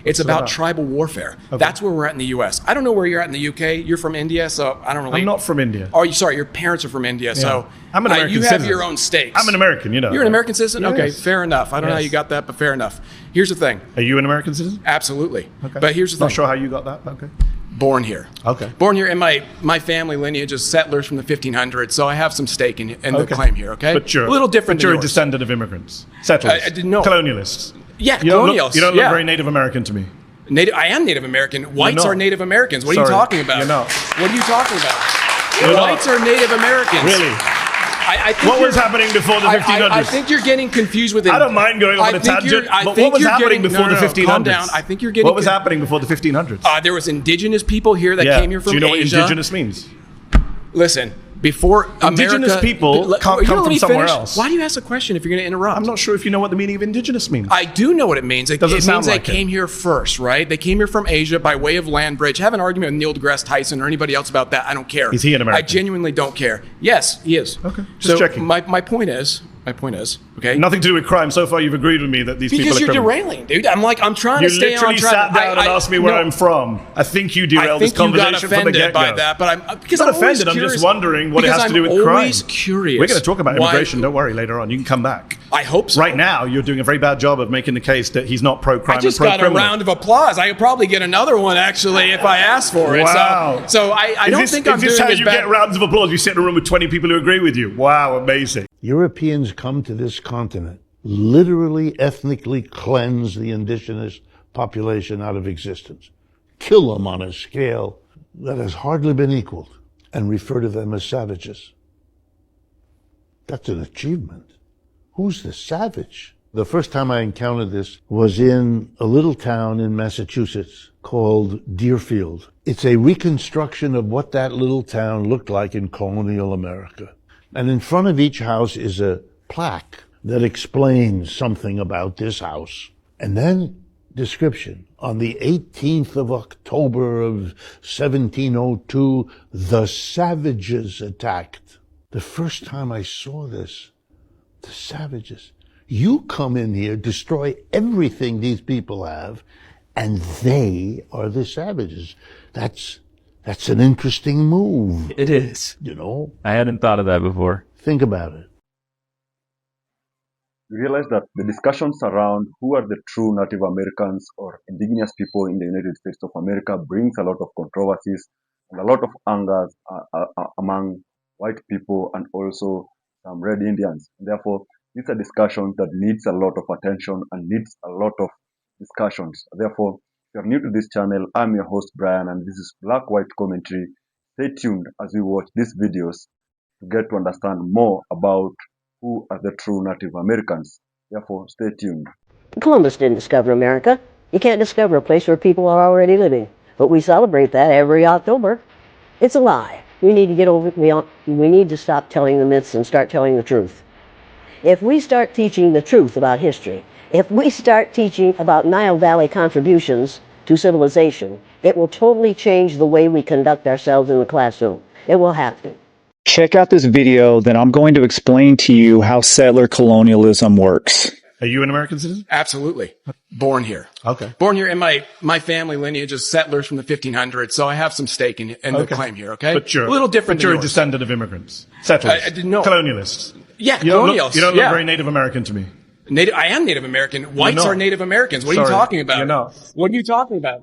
It's about tribal warfare. Okay. That's where we're at in the U.S. I don't know where you're at in the U.K. You're from India, so I don't really... I'm not from India. Oh, sorry, your parents are from India, so I'm an American you citizen. have your own stakes. I'm an American, you know. You're an American citizen? Yes. Okay, fair enough. I don't know how you got that, but fair enough. Here's the thing. Are you an American citizen? Absolutely. Okay. But here's the thing. Not sure how you got that, okay. Born here. Okay. Born here, and my family lineage is settlers from the 1500s, so I have some stake in the claim here, okay? But you're a little different. But you're than a yours. descendant of immigrants, settlers, colonialists. Yeah, colonialists. You don't look very Native American to me. I am Native American. Whites are Native Americans. What are you talking about? You're not. What are you talking about? Whites are Native Americans. Really? I think what was happening before the 1500s? I think you're getting confused with it. I don't mind going on a tangent, but what was happening before the 1500s? Calm down. I think you're getting... What was happening before the 1500s? There was indigenous people here that came here from Asia. Do you know what indigenous means? Listen, before indigenous people come from somewhere else. Why do you ask a question if you're going to interrupt? I'm not sure if you know what the meaning of indigenous means. I do know what it means. It means like they came here first, right? They came here from Asia by way of land bridge. Have an argument with Neil deGrasse Tyson or anybody else about that. I don't care. Is he an American? I genuinely don't care. Yes, he is. Okay, just checking. My point is, okay? Nothing to do with crime. So far, you've agreed with me that these people are criminals. Because you're derailing, dude. I'm trying to stay on track. You literally sat down and asked me where I'm from. I think you derailed this conversation from the get-go. I think you got offended by that, but I'm not offended. I'm just wondering what it has to do with crime. I'm always curious. We're going to talk about immigration. Don't worry. Later on, you can come back. I hope so. Right now, you're doing a very bad job of making the case that he's not pro-crime. I just got a round of applause. I could probably get another one actually if I asked for it. Wow. So I don't think I'm doing as bad. Is this how you get rounds of applause? You sit in a room with 20 people who agree with you. Wow, amazing. Europeans come to this continent, literally ethnically cleanse the indigenous population out of existence, kill them on a scale that has hardly been equaled, and refer to them as savages. That's an achievement. Who's the savage? The first time I encountered this was in a little town in Massachusetts called Deerfield. It's a reconstruction of what that little town looked like in colonial America. And in front of each house is a plaque that explains something about this house. And then description. On the 18th of October of 1702, the savages attacked. The first time I saw this, the savages. You come in here, destroy everything these people have, and they are the savages. That's an interesting move. It is. You know? I hadn't thought of that before. Think about it. We realize that the discussions around who are the true Native Americans or indigenous people in the United States of America brings a lot of controversies and a lot of anger among white people and also some red Indians. Therefore, it's a discussion that needs a lot of attention and needs a lot of discussions. Therefore, if you're new to this channel, I'm your host, Brian, and this is Black White Commentary. Stay tuned as we watch these videos to get to understand more about who are the true Native Americans. Therefore, stay tuned. Columbus didn't discover America. You can't discover a place where people are already living. But we celebrate that every October. It's a lie. We need to get over it. We need to stop telling the myths and start telling the truth. If we start teaching the truth about history, if we start teaching about Nile Valley contributions to civilization, it will totally change the way we conduct ourselves in the classroom. It will have to. Check out this video, then I'm going to explain to you how settler colonialism works. Are you an American citizen? Absolutely. Born here. Okay. Born here, and my family lineage is settlers from the 1500s, so I have some stake in the claim here, okay? But you're a little different. But you're a descendant of immigrants, settlers, colonialists. Yeah, colonialists. You don't look very Native American to me. I am Native American. Whites are Native Americans. What are you talking about? You're not. What are you talking about?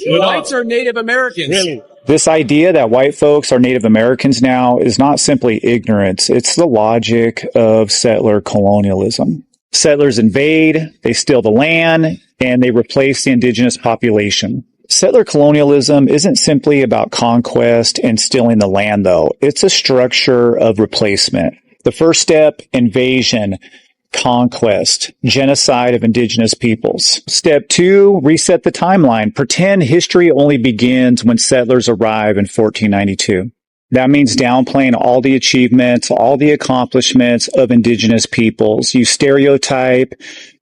Whites are Native Americans. Really? This idea that white folks are Native Americans now is not simply ignorance. It's the logic of settler colonialism. Settlers invade, they steal the land, and they replace the indigenous population. Settler colonialism isn't simply about conquest and stealing the land, though. It's a structure of replacement. The first step, invasion. Conquest, genocide of indigenous peoples. Step 2, reset the timeline. Pretend history only begins when settlers arrive in 1492. That means downplaying all the achievements, all the accomplishments of indigenous peoples. You stereotype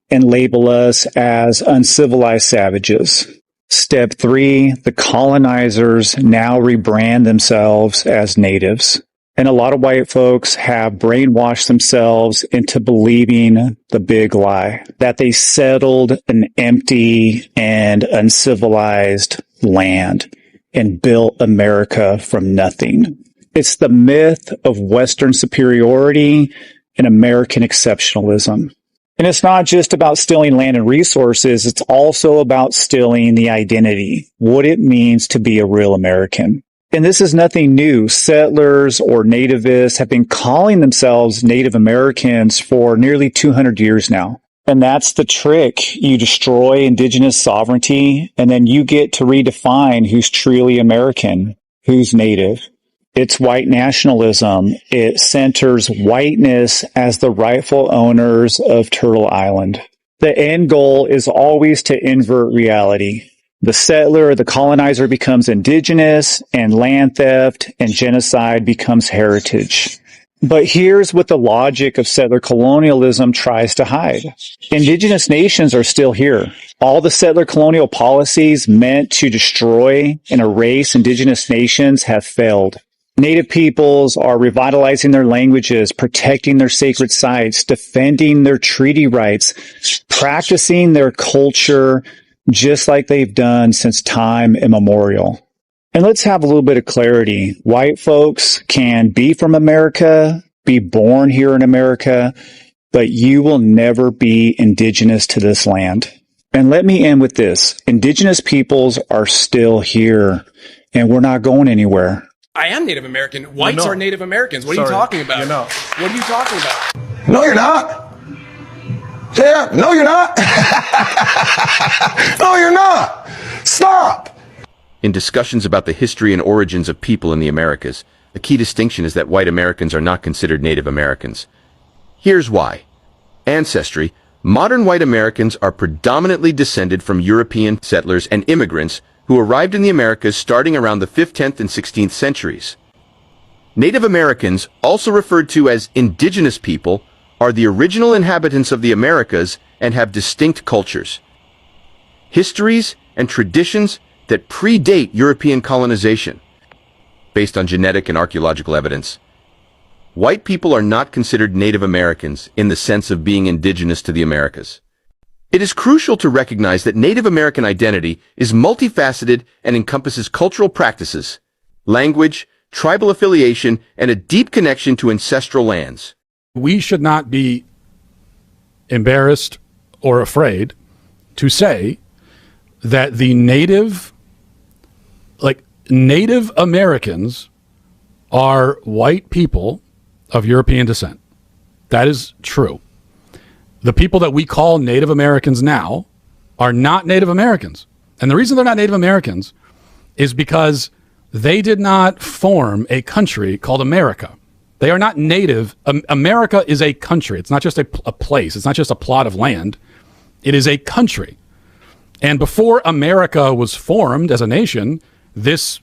and label us as uncivilized savages. Step 3, the colonizers now rebrand themselves as natives. And a lot of white folks have brainwashed themselves into believing the big lie that they settled an empty and uncivilized land and built America from nothing. It's the myth of Western superiority and American exceptionalism. And it's not just about stealing land and resources. It's also about stealing the identity, what it means to be a real American. And this is nothing new. Settlers or nativists have been calling themselves Native Americans for nearly 200 years now. And that's the trick. You destroy indigenous sovereignty, and then you get to redefine who's truly American, who's Native. It's white nationalism. It centers whiteness as the rightful owners of Turtle Island. The end goal is always to invert reality. The settler, the colonizer becomes indigenous, and land theft and genocide becomes heritage. But here's what the logic of settler colonialism tries to hide. Indigenous nations are still here. All the settler colonial policies meant to destroy and erase indigenous nations have failed. Native peoples are revitalizing their languages, protecting their sacred sites, defending their treaty rights, practicing their culture just like they've done since time immemorial. And let's have a little bit of clarity. White folks can be from America, be born here in America, but you will never be indigenous to this land. And let me end with this. Indigenous peoples are still here, and we're not going anywhere. I am Native American. Whites are Native Americans. What are you talking about? You're not. What are you talking about? No, you're not. Yeah, no, you're not. No, you're not. Stop. In discussions about the history and origins of people in the Americas, a key distinction is that white Americans are not considered Native Americans. Here's why. Ancestry. Modern white Americans are predominantly descended from European settlers and immigrants who arrived in the Americas starting around the 5th, 10th, and 16th centuries. Native Americans, also referred to as indigenous people, are the original inhabitants of the Americas and have distinct cultures, histories, and traditions that predate European colonization. Based on genetic and archaeological evidence, white people are not considered Native Americans in the sense of being indigenous to the Americas. It is crucial to recognize that Native American identity is multifaceted and encompasses cultural practices, language, tribal affiliation, and a deep connection to ancestral lands. We should not be embarrassed or afraid to say that the Native Americans are white people of European descent. That is true. The people that we call Native Americans now are not Native Americans. And the reason they're not Native Americans is because they did not form a country called America. They are not native. America is a country. It's not just a place. It's not just a plot of land. It is a country. And before America was formed as a nation, this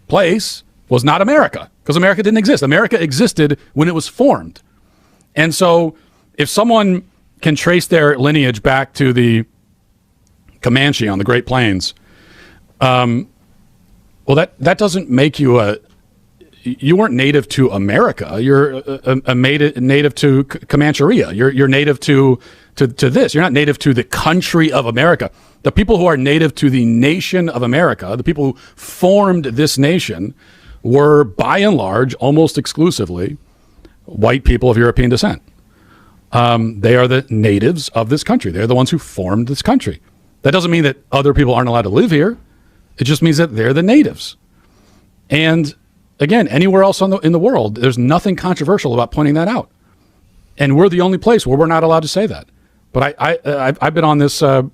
place was not America, because America didn't exist. America existed when it was formed. And so if someone can trace their lineage back to the Comanche on the Great Plains, well, that doesn't make you you weren't native to America. You're native to Comancheria. You're native to this. You're not native to the country of America. The people who are native to the nation of America, the people who formed this nation, were by and large, almost exclusively, white people of European descent. They are the natives of this country. They're the ones who formed this country. That doesn't mean that other people aren't allowed to live here. It just means that they're the natives. And again, anywhere else in the world, there's nothing controversial about pointing that out. And we're the only place where we're not allowed to say that. But I've been on this, I've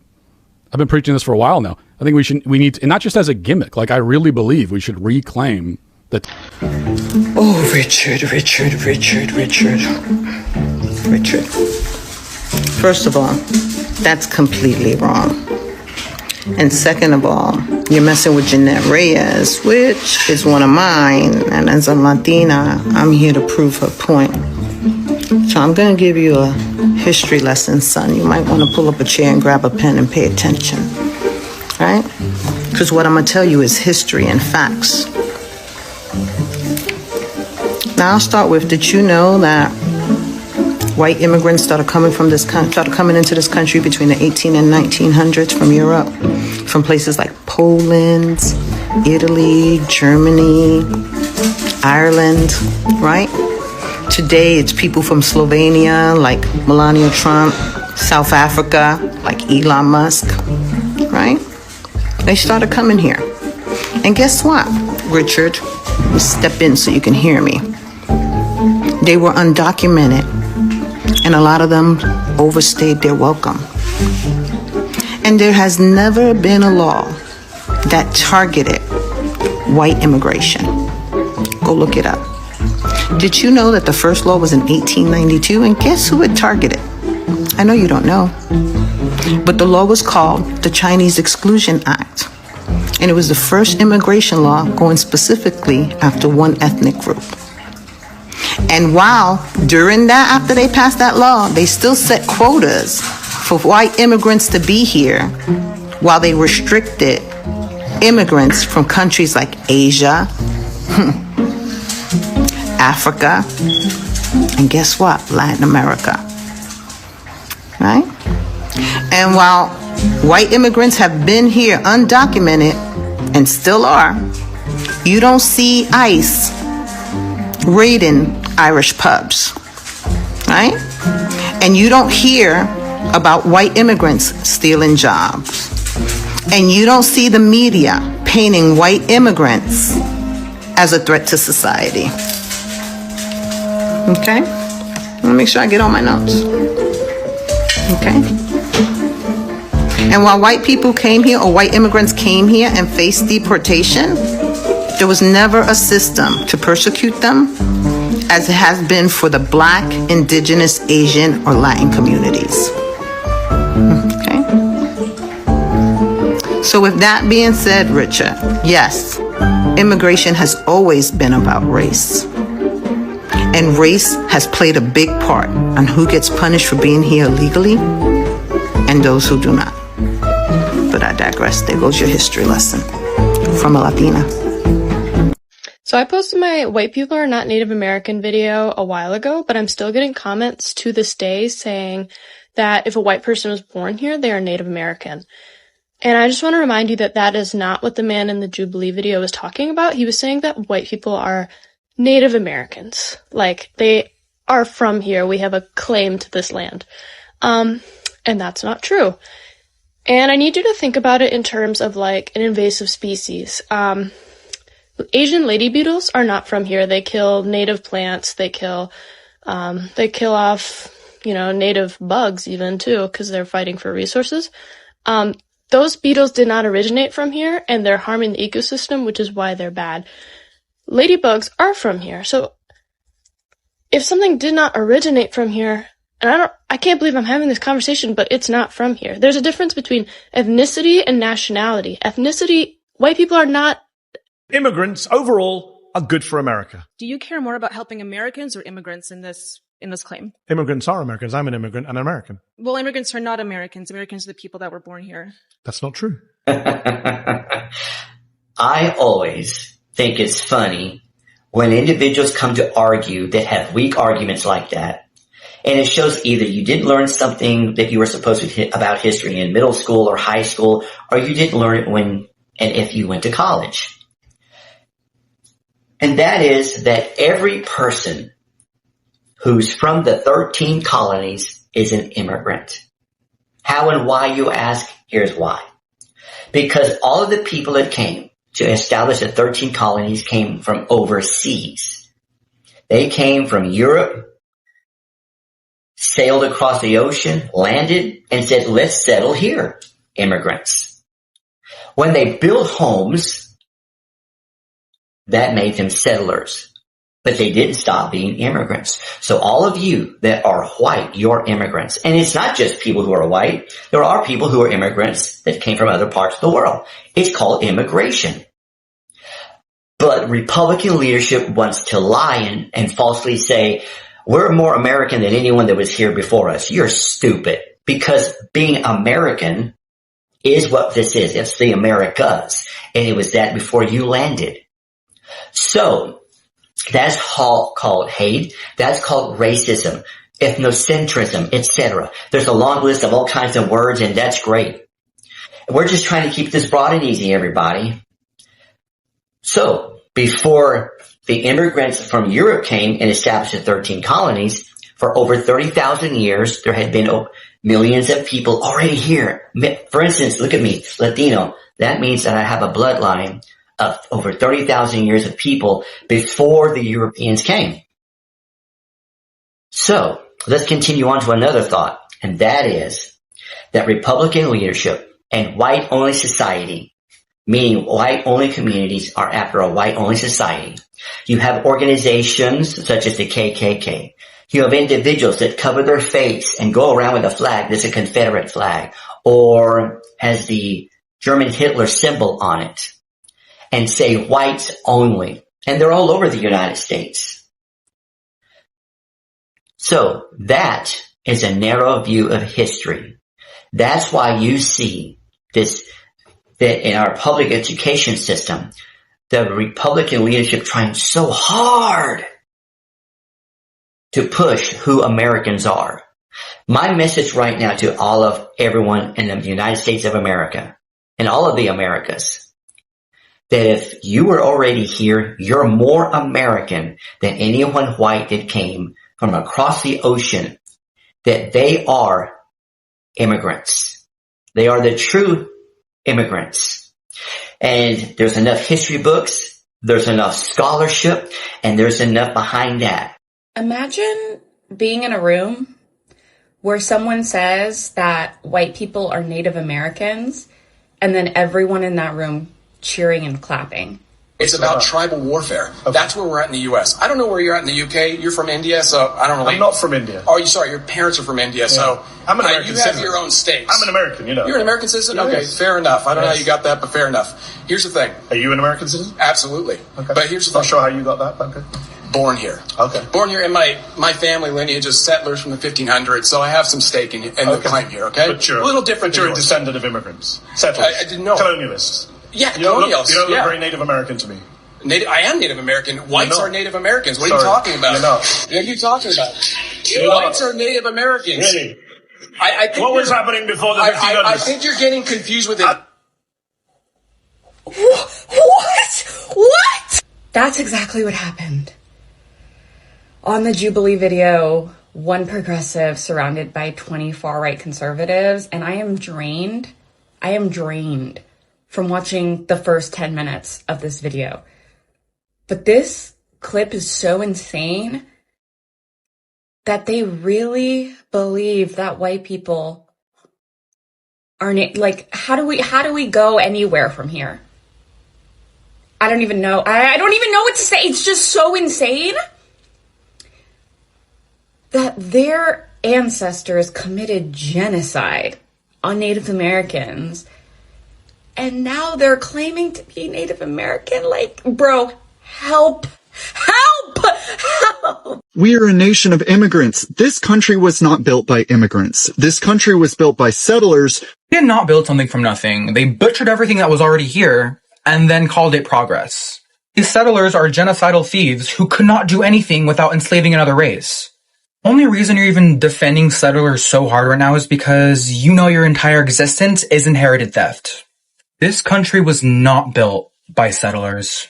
been preaching this for a while now. I think we need to, and not just as a gimmick, like I really believe we should reclaim that. Oh, Richard. First of all, that's completely wrong. And second of all, you're messing with Jeanette Reyes, which is one of mine. And as a Latina, I'm here to prove her point. So I'm going to give you a history lesson, son. You might want to pull up a chair and grab a pen and pay attention. Right? Because what I'm going to tell you is history and facts. Now I'll start with, did you know that white immigrants started coming into this country between the 18 and 1900s from Europe, from places like Poland, Italy, Germany, Ireland, right? Today it's people from Slovenia like Melania Trump, South Africa like Elon Musk, right? They started coming here. And guess what, Richard? Step in so you can hear me. They were undocumented, and a lot of them overstayed their welcome. And there has never been a law that targeted white immigration. Go look it up. Did you know that the first law was in 1892? And guess who it targeted? I know you don't know. But the law was called the Chinese Exclusion Act. And it was the first immigration law going specifically after one ethnic group. And while during that, after they passed that law, they still set quotas for white immigrants to be here, while they restricted immigrants from countries like Asia, Africa, and guess what? Latin America. Right? And while white immigrants have been here undocumented and still are, you don't see ICE raiding Irish pubs, right? And you don't hear about white immigrants stealing jobs. And you don't see the media painting white immigrants as a threat to society. Okay? Let me make sure I get all my notes. Okay? And while white people came here, or white immigrants came here and faced deportation, there was never a system to persecute them as it has been for the Black, Indigenous, Asian, or Latin communities. Okay? So with that being said, Richard, yes, immigration has always been about race. And race has played a big part on who gets punished for being here illegally and those who do not. But I digress. There goes your history lesson from a Latina. So I posted my White People Are Not Native American video a while ago, but I'm still getting comments to this day saying that if a white person was born here, they are Native American. And I just want to remind you that that is not what the man in the Jubilee video was talking about. He was saying that white people are Native Americans. Like, they are from here. We have a claim to this land. And that's not true. And I need you to think about it in terms of, like, an invasive species. Asian lady beetles are not from here. They kill native plants. They kill off, native bugs even too, because they're fighting for resources. Those beetles did not originate from here, and they're harming the ecosystem, which is why they're bad. Ladybugs are from here. So if something did not originate from here, and I can't believe I'm having this conversation, but it's not from here. There's a difference between ethnicity and nationality. Ethnicity, white people are not. Immigrants overall are good for America. Do you care more about helping Americans or immigrants in this claim? Immigrants are Americans. I'm an immigrant and an American. Well, immigrants are not Americans. Americans are the people that were born here. That's not true. I always think it's funny when individuals come to argue that have weak arguments like that. And it shows either you didn't learn something that you were supposed to about history in middle school or high school, or you didn't learn it if you went to college. And that is that every person who's from the 13 colonies is an immigrant. How and why, you ask? Here's why. Because all of the people that came to establish the 13 colonies came from overseas. They came from Europe, sailed across the ocean, landed, and said, let's settle here, immigrants. When they built homes, that made them settlers. But they didn't stop being immigrants. So all of you that are white, you're immigrants. And it's not just people who are white. There are people who are immigrants that came from other parts of the world. It's called immigration. But Republican leadership wants to lie and falsely say, we're more American than anyone that was here before us. You're stupid. Because being American is what this is. It's the Americas. And it was that before you landed. So That's called hate. That's called racism, ethnocentrism, etc. There's a long list of all kinds of words, and that's great. We're just trying to keep this broad and easy, everybody. So, before the immigrants from Europe came and established the 13 colonies, for over 30,000 years, there had been millions of people already here. For instance, look at me, Latino. That means that I have a bloodline of over 30,000 years of people before the Europeans came. So, let's continue on to another thought, and that is that Republican leadership and white-only society, meaning white-only communities, are after a white-only society. You have organizations such as the KKK. You have individuals that cover their face and go around with a flag that's a Confederate flag or has the German Hitler symbol on it and say whites only. And they're all over the United States. So that is a narrow view of history. That's why you see this, that in our public education system, the Republican leadership trying so hard to push who Americans are. My message right now to all of everyone in the United States of America and all of the Americas, that if you were already here, you're more American than anyone white that came from across the ocean, that they are immigrants. They are the true immigrants. And there's enough history books, there's enough scholarship, and there's enough behind that. Imagine being in a room where someone says that white people are Native Americans and then everyone in that room cheering and clapping. It's about tribal warfare. Okay. That's where we're at in the U.S. I don't know where you're at in the UK. You're from India, so I don't really... I'm not from India. Oh, sorry, your parents are from India, so... I'm an American citizen. You have your own states. I'm an American, you know. You're an American citizen? Yes. Okay, fair enough. I don't know how you got that, but fair enough. Here's the thing. Are you an American citizen? Absolutely. Okay. But here's the thing. Not sure how you got that, but okay. Born here. Okay. Born here, and my family lineage is settlers from the 1500s, so I have some stake in the claim here, okay? But you're a little different. But you're a descendant of immigrants. Settlers. I didn't know. Colonialists. Yeah, you colonialists. You don't look very Native American to me. I am Native American. Whites are Native Americans. What are you talking about? You're not. What are you talking about? Whites are Native Americans. Really? I think what was happening before the 1500s? I think you're getting confused with it. What? That's exactly what happened. On the Jubilee video, one progressive surrounded by 20 far-right conservatives, and I am drained from watching the first 10 minutes of this video. But this clip is so insane that they really believe that white people are like, how do we go anywhere from here? I don't even know. I don't even know what to say. It's just so insane that their ancestors committed genocide on Native Americans, and now they're claiming to be Native American. Like, bro, help. We are a nation of immigrants. This country was not built by immigrants. This country was built by settlers. They did not build something from nothing. They butchered everything that was already here and then called it progress. These settlers are genocidal thieves who could not do anything without enslaving another race. Only reason you're even defending settlers so hard right now is because you know your entire existence is inherited theft. This country was not built by settlers.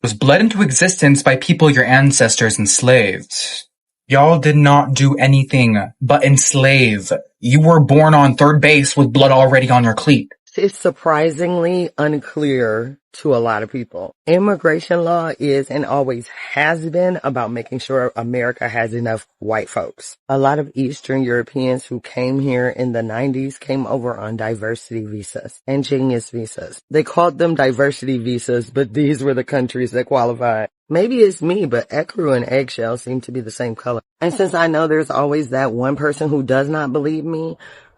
It was bled into existence by people your ancestors enslaved. Y'all did not do anything but enslave. You were born on third base with blood already on your cleat. It's surprisingly unclear to a lot of people. Immigration law is and always has been about making sure America has enough white folks. A lot of Eastern Europeans who came here in the 90s came over on diversity visas and genius visas. They called them diversity visas, but these were the countries that qualified. Maybe it's me, but ecru and eggshell seem to be the same color. And since I know there's always that one person who does not believe me,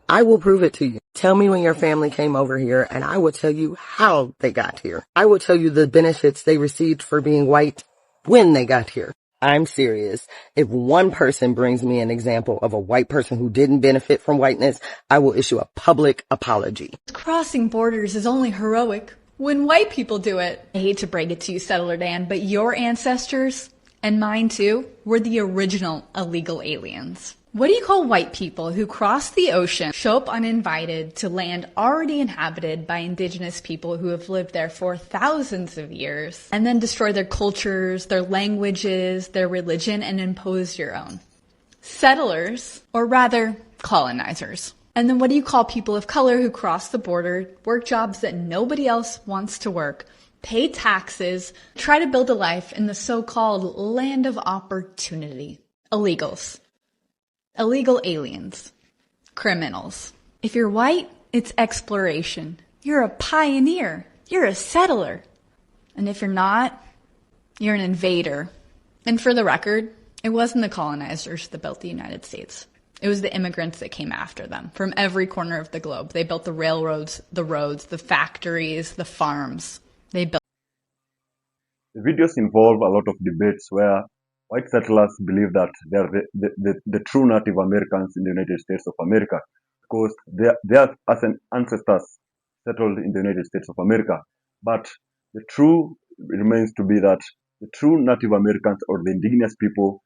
I will prove it to you. Tell me when your family came over here, and I will tell you how they got here. I will tell you the benefits they received for being white when they got here. I'm serious. If one person brings me an example of a white person who didn't benefit from whiteness, I will issue a public apology. Crossing borders is only heroic when white people do it. I hate to break it to you, Settler Dan, but your ancestors And mine too were the original illegal aliens. What do you call white people who cross the ocean, show up uninvited to land already inhabited by indigenous people who have lived there for thousands of years, and then destroy their cultures, their languages, their religion, and impose your own? Settlers, or rather, colonizers. And then what do you call people of color who cross the border, work jobs that nobody else wants to work, pay taxes, try to build a life in the so-called land of opportunity? Illegals. Illegal aliens. Criminals. If you're white, it's exploration. You're a pioneer. You're a settler. And if you're not, you're an invader. And for the record, it wasn't the colonizers that built the United States. It was the immigrants that came after them from every corner of the globe. They built the railroads, the roads, the factories, the farms. They built. The videos involve a lot of debates where white settlers believe that they are the true Native Americans in the United States of America because they are as an ancestors settled in the United States of America. But the true remains to be that the true Native Americans or the indigenous people,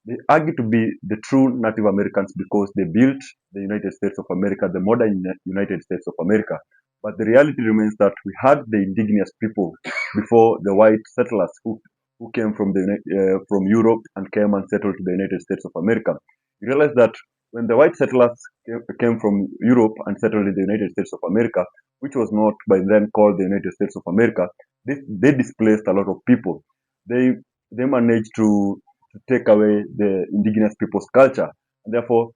they argue to be the true Native Americans because they built the United States of America, the modern United States of America. But the reality remains that we had the indigenous people before the white settlers who came from Europe and came and settled to the United States of America. You realize that when the white settlers came from Europe and settled in the United States of America, which was not by then called the United States of America, they displaced a lot of people. They managed to take away the indigenous people's culture, and therefore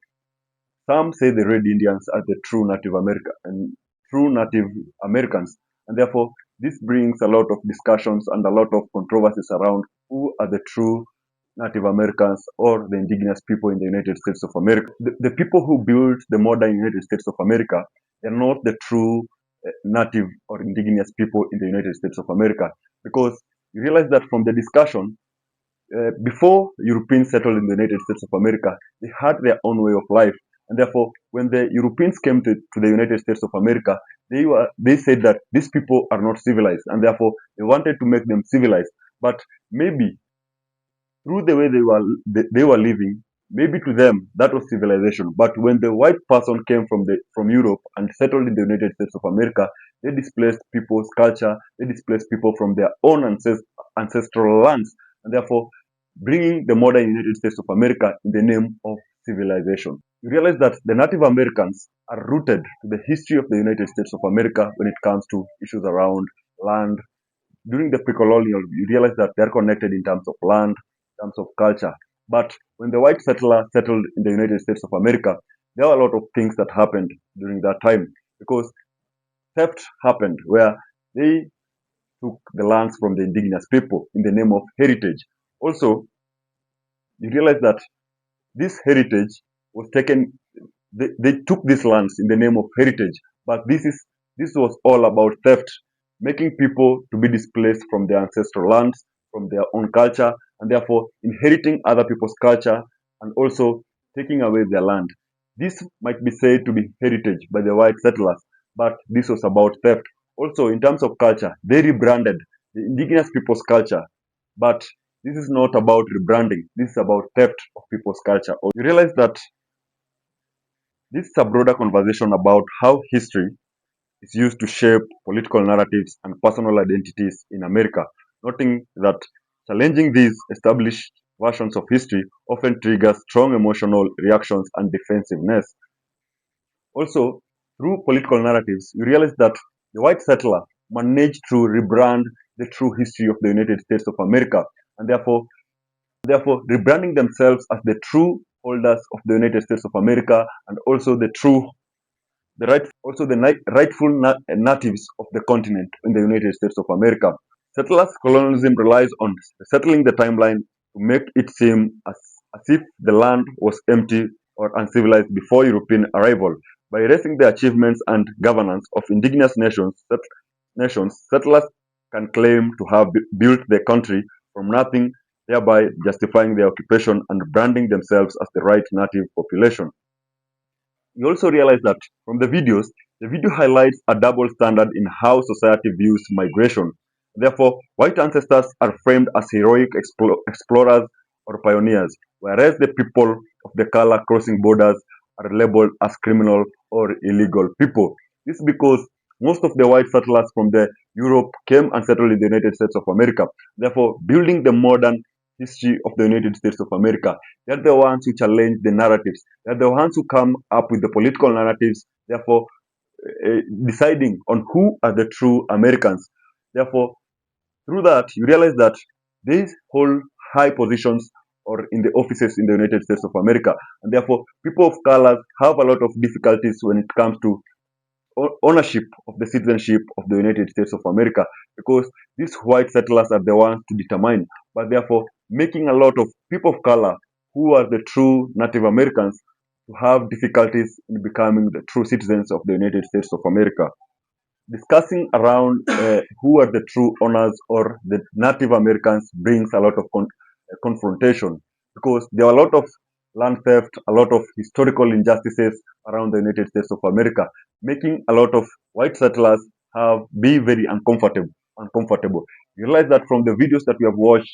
some say the Red Indians are the true Native Americans, and therefore this brings a lot of discussions and a lot of controversies around who are the true Native Americans or the indigenous people in the United States of America. The people who built the modern United States of America are not the true native or indigenous people in the United States of America, because you realize that from the discussion, before Europeans settled in the United States of America, they had their own way of life. And therefore, when the Europeans came to the United States of America, they said that these people are not civilized, and therefore they wanted to make them civilized. But maybe through the way they were living, maybe to them that was civilization. But when the white person came from Europe and settled in the United States of America, they displaced people's culture, they displaced people from their own ancestral lands, and therefore bringing the modern United States of America in the name of civilization. You realize that the Native Americans are rooted to the history of the United States of America when it comes to issues around land. During the pre-colonial, you realize that they're connected in terms of land, in terms of culture. But when the white settler settled in the United States of America, there were a lot of things that happened during that time, because theft happened where they took the lands from the indigenous people in the name of heritage. Also, you realize that this heritage was taken, they took these lands in the name of heritage, but this was all about theft, making people to be displaced from their ancestral lands, from their own culture, and therefore inheriting other people's culture and also taking away their land. This might be said to be heritage by the white settlers, but this was about theft. Also, in terms of culture, they rebranded the indigenous people's culture, but this is not about rebranding. This is about theft of people's culture. You realize that this is a broader conversation about how history is used to shape political narratives and personal identities in America, noting that challenging these established versions of history often triggers strong emotional reactions and defensiveness. Also, through political narratives, you realize that the white settler managed to rebrand the true history of the United States of America, and therefore rebranding themselves as the true holders of the United States of America, and also rightful natives of the continent in the United States of America. Settlers' colonialism relies on settling the timeline to make it seem as if the land was empty or uncivilized before European arrival. By erasing the achievements and governance of indigenous nations, settlers can claim to have built the country from nothing, thereby justifying their occupation and branding themselves as the right native population. You also realize that from the video highlights a double standard in how society views migration. Therefore, white ancestors are framed as heroic explorers or pioneers, whereas the people of the color crossing borders are labeled as criminal or illegal people. This is because most of the white settlers from the Europe came and settled in the United States of America. Therefore, building the modern history of the United States of America, they're the ones who challenge the narratives. They're the ones who come up with the political narratives. Therefore, deciding on who are the true Americans. Therefore, through that, you realize that these hold high positions or in the offices in the United States of America, and therefore people of color have a lot of difficulties when it comes to ownership of the citizenship of the United States of America, because these white settlers are the ones to determine, but therefore making a lot of people of color who are the true Native Americans to have difficulties in becoming the true citizens of the United States of America. Discussing around who are the true owners or the Native Americans brings a lot of confrontation, because there are a lot of land theft, a lot of historical injustices around the United States of America, making a lot of white settlers be very uncomfortable. You realize that from the videos that we have watched,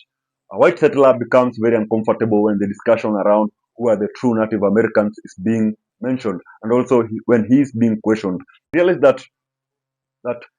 a white settler becomes very uncomfortable when the discussion around who are the true Native Americans is being mentioned, and also when he is being questioned. Realize that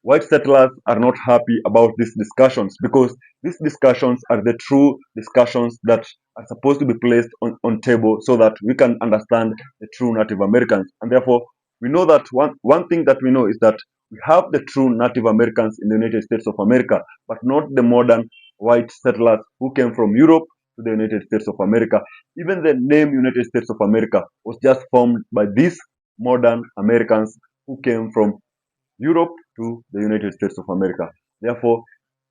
white settlers are not happy about these discussions, because these discussions are the true discussions that are supposed to be placed on table so that we can understand the true Native Americans. And therefore, we know that one thing that we know is that we have the true Native Americans in the United States of America, but not the modern white settlers who came from Europe to the United States of America. Even the name United States of America was just formed by these modern Americans who came from Europe to the United States of America. Therefore,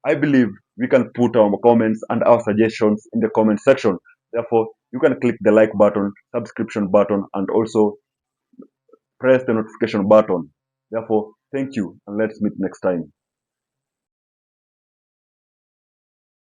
I believe we can put our comments and our suggestions in the comment section. Therefore, you can click the like button, subscription button, and also press the notification button. Therefore, thank you, and let's meet next time.